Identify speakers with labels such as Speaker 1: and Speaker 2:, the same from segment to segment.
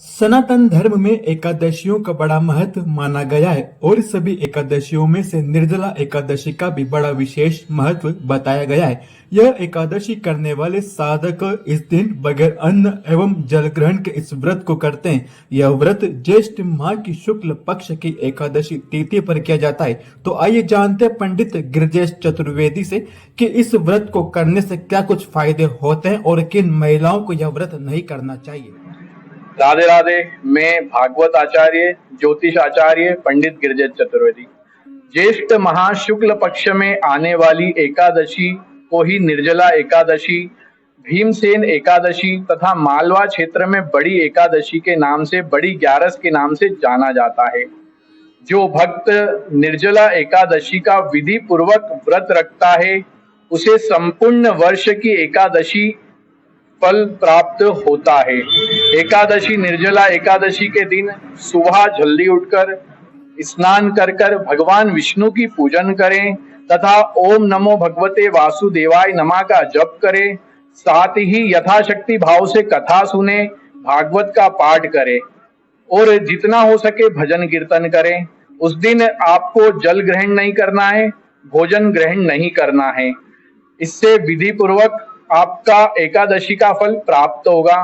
Speaker 1: सनातन धर्म में एकादशियों का बड़ा महत्व माना गया है और सभी एकादशियों में से निर्जला एकादशी का भी बड़ा विशेष महत्व बताया गया है। यह एकादशी करने वाले साधक इस दिन बगैर अन्न एवं जल ग्रहण के इस व्रत को करते हैं। यह व्रत ज्येष्ठ माह की शुक्ल पक्ष की एकादशी तिथि पर किया जाता है। तो आइए जानते हैं पंडित गिरिजेश चतुर्वेदी से कि इस व्रत को करने से क्या कुछ फायदे होते हैं और किन महिलाओं को यह व्रत नहीं करना चाहिए।
Speaker 2: राधे राधे। मैं भागवत आचार्य ज्योतिष आचार्य पंडित गिरिजेश चतुर्वेदी। ज्येष्ठ महा शुक्ल पक्ष में आने वाली एकादशी को ही निर्जला एकादशी, भीमसेन एकादशी तथा मालवा क्षेत्र में बड़ी एकादशी के नाम से, बड़ी ग्यारस के नाम से जाना जाता है। जो भक्त निर्जला एकादशी का विधि पूर्वक व्रत रखता है उसे संपूर्ण वर्ष की एकादशी फल प्राप्त होता है। एकादशी निर्जला एकादशी के दिन सुबह जल्दी उठकर स्नान कर कर भगवान विष्णु की पूजन करें तथा ओम नमो भगवते वासुदेवाय नमः का जप करें। साथ ही यथाशक्ति भाव से कथा सुने, भागवत का पाठ करें और जितना हो सके भजन कीर्तन करें। उस दिन आपको जल ग्रहण नहीं करना है, भोजन ग्रहण नहीं करना है। इससे विधि पूर्वक आपका एकादशी का फल प्राप्त होगा।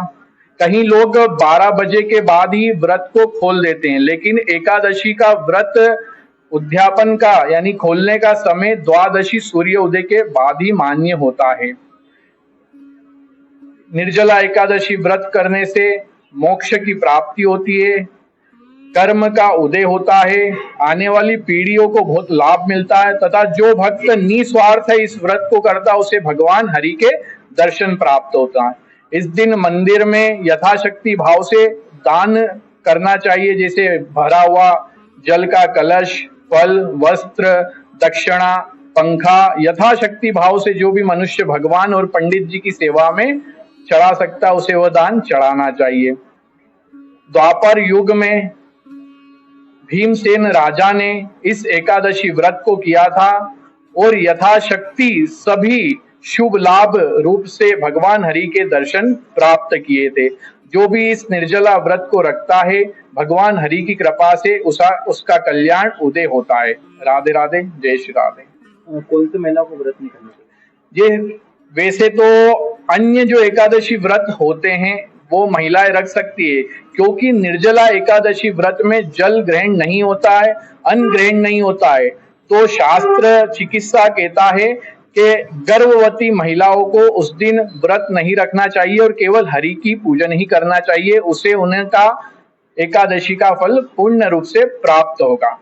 Speaker 2: कहीं लोग 12 बजे के बाद ही व्रत को खोल देते हैं, लेकिन एकादशी का व्रत उद्यापन का यानी खोलने का समय द्वादशी सूर्य उदय के बाद ही मान्य होता है। निर्जला एकादशी व्रत करने से मोक्ष की प्राप्ति होती है, कर्म का उदय होता है, आने वाली पीढ़ियों को बहुत लाभ मिलता है तथा जो भक्त निस्वार्थ है इस व्रत को करता है उसे भगवान हरि के दर्शन प्राप्त होता है। इस दिन मंदिर में यथाशक्ति भाव से दान करना चाहिए, जैसे भरा हुआ जल का कलश, फल, वस्त्र, दक्षिणा, पंखा, यथाशक्ति भाव से जो भी मनुष्य भगवान और पंडित जी की सेवा में चढ़ा सकता है उसे वह दान चढ़ाना चाहिए। द्वापर युग में भीमसेन राजा ने इस एकादशी व्रत को किया था और यथाशक्ति सभी शुभ लाभ रूप से भगवान हरि के दर्शन प्राप्त किए थे। जो भी इस निर्जला व्रत को रखता है भगवान हरि की कृपा से उसका कल्याण उदय होता है। राधे राधे, जय श्री राधे।
Speaker 3: कौन सी महिला को व्रत नहीं करना चाहिए?
Speaker 2: ये वैसे तो अन्य जो एकादशी व्रत होते हैं वो महिलाएं रख सकती है, क्योंकि निर्जला एकादशी व्रत में जल ग्रहण नहीं होता है, अन्न ग्रहण नहीं होता है। तो शास्त्र चिकित्सा कहता है कि गर्भवती महिलाओं को उस दिन व्रत नहीं रखना चाहिए और केवल हरि की पूजन ही करना चाहिए, उसे उनका एकादशी का फल पूर्ण रूप से प्राप्त होगा।